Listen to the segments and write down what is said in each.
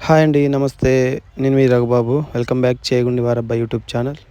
Hi అండి. నమస్తే. నేను మీ రఘుబాబు. వెల్కమ్ బ్యాక్ చేయగుండి వారబ్బా యూట్యూబ్ ఛానల్.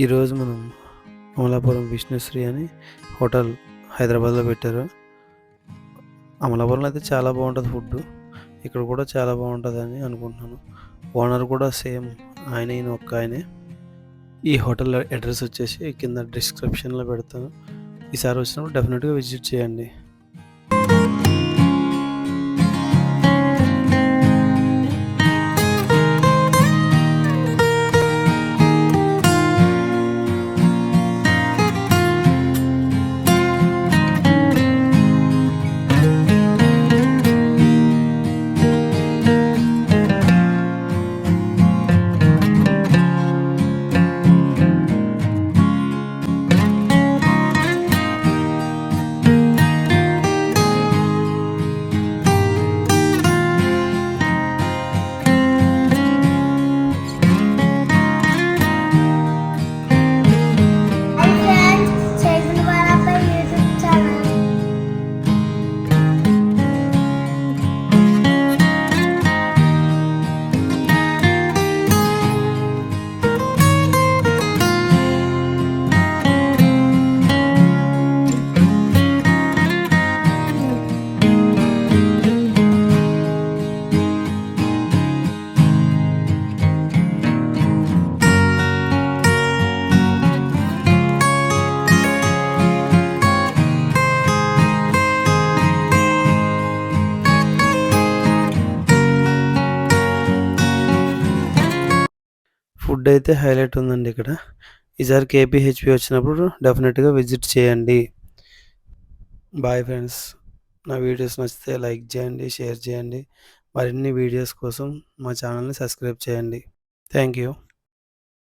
ఈరోజు మనం అమలాపురం విష్ణుశ్రీ అని హోటల్ హైదరాబాద్లో పెట్టారు. అమలాపురంలో అయితే చాలా బాగుంటుంది ఫుడ్. ఇక్కడ కూడా చాలా బాగుంటుందని అనుకుంటున్నాను. ఓనర్ కూడా సేమ్ ఈయన ఒక్క ఆయనే. ఈ హోటల్ అడ్రస్ వచ్చేసి కింద డిస్క్రిప్షన్లో పెడతాను. ఈసారి వచ్చినప్పుడు డెఫినెట్గా విజిట్ చేయండి. ఫుడ్ అయితే హైలైట్ ఉందండి ఇక్కడ. ఈసారి కేపీహెచ్పి వచ్చినప్పుడు డెఫినెట్గా విజిట్ చేయండి. Bye friends. నా వీడియోస్ నచ్చితే లైక్ చేయండి, షేర్ చేయండి. మరిన్ని వీడియోస్ కోసం మా ఛానల్ని సబ్స్క్రైబ్ చేయండి. Thank you.